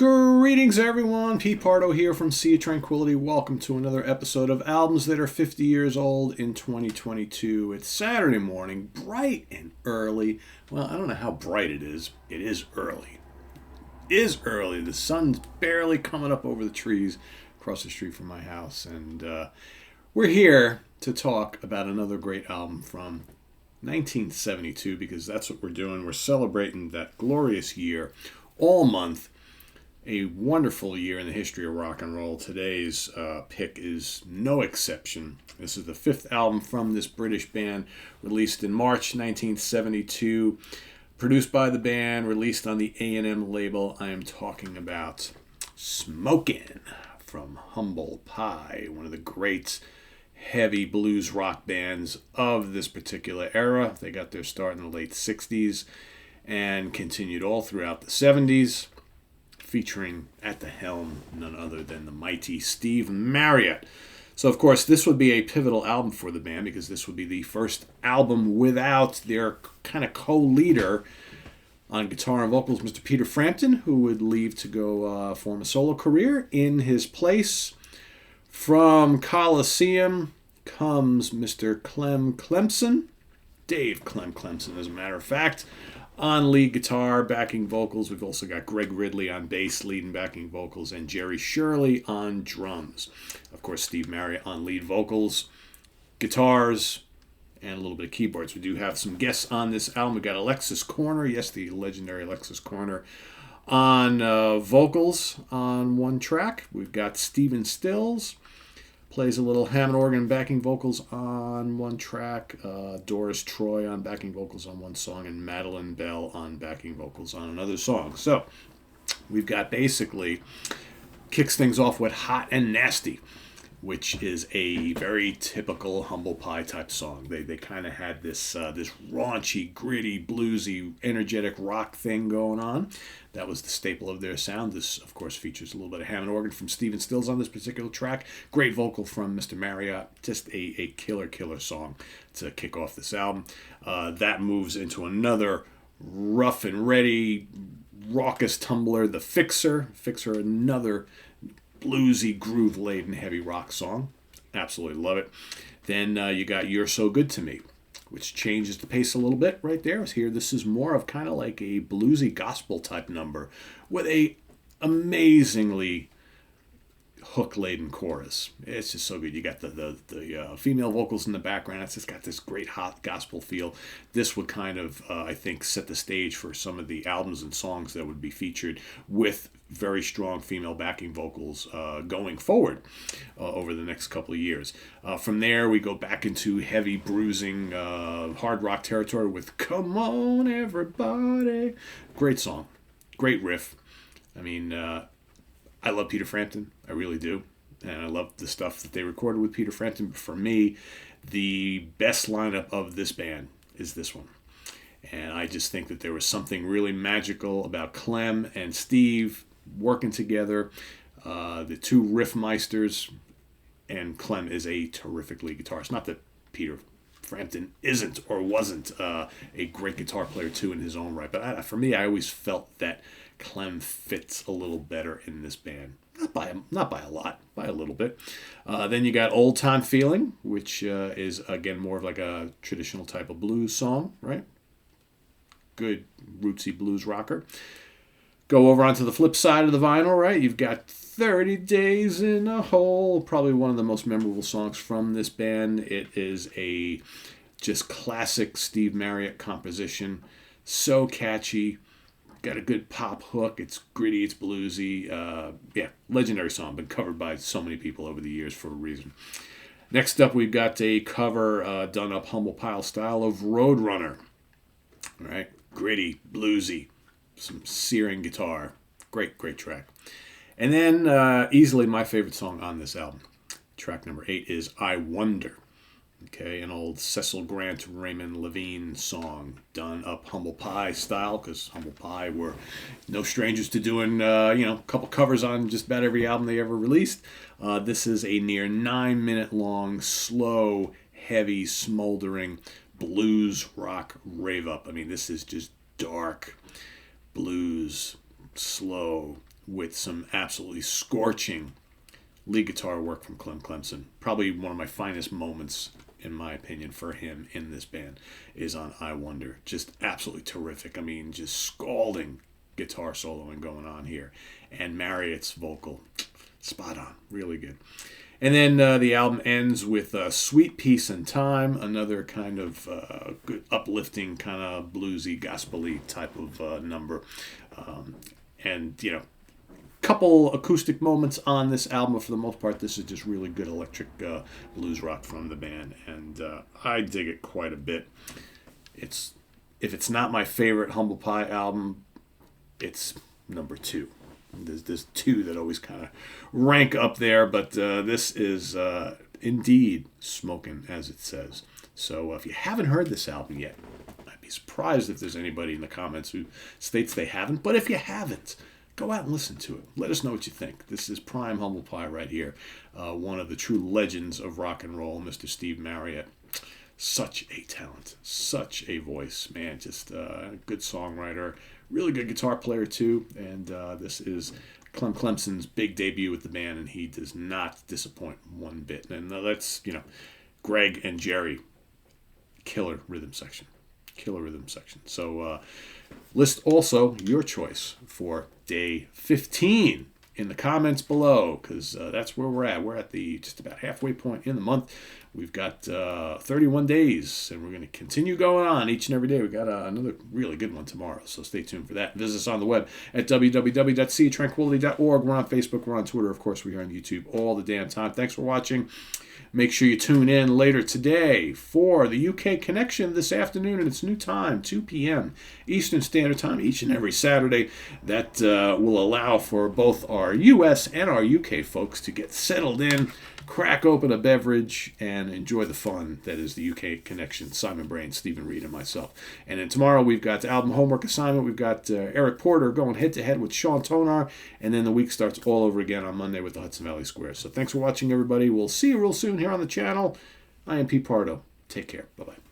Greetings, everyone. Pete Pardo here from Sea of Tranquility. Welcome to another episode of Albums That Are 50 Years Old in 2022. It's Saturday morning, bright and early. Well, I don't know how bright it is. It is early. It is early. The sun's barely coming up over the trees across the street from my house. And we're here to talk about another great album from 1972 because that's what we're doing. We're celebrating that glorious year all month. A wonderful year in the history of rock and roll. Today's pick is no exception. This is the fifth album from this British band, released in March 1972, produced by the band, released on the A&M label. I am talking about Smokin' from Humble Pie, one of the great heavy blues rock bands of this particular era. They got their start in the late 60s and continued all throughout the 70s. Featuring at the helm none other than the mighty Steve Marriott. So, of course, this would be a pivotal album for the band because this would be the first album without their kind of co-leader on guitar and vocals, Mr. Peter Frampton, who would leave to go form a solo career. In his place, from Coliseum, comes Mr. Clem Clemson, Dave Clem Clemson, as a matter of fact. On lead guitar, backing vocals, we've also got Greg Ridley on bass, lead and backing vocals, and Jerry Shirley on drums. Of course, Steve Marriott on lead vocals, guitars, and a little bit of keyboards. We do have some guests on this album. We've got Alexis Corner, yes, the legendary Alexis Corner, on vocals on one track. We've got Stephen Stills, plays a little Hammond organ backing vocals on one track. Doris Troy on backing vocals on one song. And Madeline Bell on backing vocals on another song. So we've got basically kicks things off with Hot and Nasty, which is a very typical Humble Pie type song. They kind of had this raunchy, gritty, bluesy, energetic rock thing going on. That was the staple of their sound. This, of course, features a little bit of Hammond organ from Stephen Stills on this particular track. Great vocal from Mr. Marriott. Just a killer song to kick off this album. That moves into another rough and ready, raucous tumbler, The Fixer. Fixer, another bluesy, groove-laden, heavy rock song. Absolutely love it. Then you got You're So Good to Me, which changes the pace a little bit right there. Here, this is more of kind of like a bluesy gospel type number with a amazingly hook-laden chorus. It's just so good. You got the female vocals in the background. It's just got this great hot gospel feel. This would kind of, I think, set the stage for some of the albums and songs that would be featured with very strong female backing vocals going forward over the next couple of years. From there, we go back into heavy, bruising, hard rock territory with Come On Everybody. Great song. Great riff. I mean, I love Peter Frampton. I really do. And I love the stuff that they recorded with Peter Frampton. But for me, the best lineup of this band is this one. And I just think that there was something really magical about Clem and Steve working together. The two riffmeisters, and Clem is a terrific lead guitarist. Not that Peter Frampton isn't or wasn't a great guitar player too in his own right. But for me, I always felt that Clem fits a little better in this band. Not by a lot, by a little bit. Then you got Old Time Feeling, which is, again, more of like a traditional type of blues song, right? Good rootsy blues rocker. Go over onto the flip side of the vinyl, right? You've got 30 Days in a Hole, probably one of the most memorable songs from this band. It is a just classic Steve Marriott composition. So catchy. Got a good pop hook. It's gritty. It's bluesy. Legendary song. Been covered by so many people over the years for a reason. Next up, we've got a cover done up Humble Pie style of Roadrunner. All right, gritty, bluesy, some searing guitar. Great track. And then easily my favorite song on this album. Track number 8 is I Wonder. Okay, an old Cecil Grant, Raymond Levine song done up Humble Pie style, because Humble Pie were no strangers to doing, a couple covers on just about every album they ever released. This is a near 9-minute long, slow, heavy, smoldering blues rock rave up. I mean, this is just dark blues, slow, with some absolutely scorching lead guitar work from Clem Clemson. Probably one of my finest moments, in my opinion, for him in this band is on I Wonder. Just absolutely terrific. I mean, just scalding guitar soloing going on here. And Marriott's vocal, spot on. Really good. And then the album ends with Sweet Peace and Time, another kind of good, uplifting, kind of bluesy, gospel-y type of number. And, you know, couple acoustic moments on this album, but for the most part, this is just really good electric blues rock from the band, and I dig it quite a bit. If it's not my favorite Humble Pie album, it's number 2. There's 2 that always kind of rank up there, but this is indeed smoking, as it says. So if you haven't heard this album yet, I'd be surprised if there's anybody in the comments who states they haven't, but if you haven't, go out and listen to it. Let us know what you think. This is prime Humble Pie right here. One of the true legends of rock and roll, Mr. Steve Marriott. Such a talent. Such a voice. Man, just a good songwriter. Really good guitar player, too. And this is Clem Clemson's big debut with the band, and he does not disappoint one bit. And that's, you know, Greg and Jerry. Killer rhythm section. Killer rhythm section. So list also your choice for day 15 in the comments below, because that's where we're at. We're at the just about halfway point in the month. We've got 31 days, and we're going to continue going on each and every day. We've got another really good one tomorrow, so stay tuned for that. Visit us on the web at www.seatranquility.org. We're on Facebook. We're on Twitter. Of course, we're on YouTube all the damn time. Thanks for watching. Make sure you tune in later today for the UK Connection this afternoon, and it's new time, 2 p.m. Eastern Standard Time, each and every Saturday. That will allow for both our US and our UK folks to get settled in, crack open a beverage, and enjoy the fun that is the UK Connection. Simon Brain, Stephen Reed, and myself. And then tomorrow we've got the album homework assignment. We've got Eric Porter going head-to-head with Sean Tonar, and then the week starts all over again on Monday with the Hudson Valley Square. So thanks for watching, everybody. We'll see you real soon here on the channel. I am Pete Pardo. Take care. Bye-bye.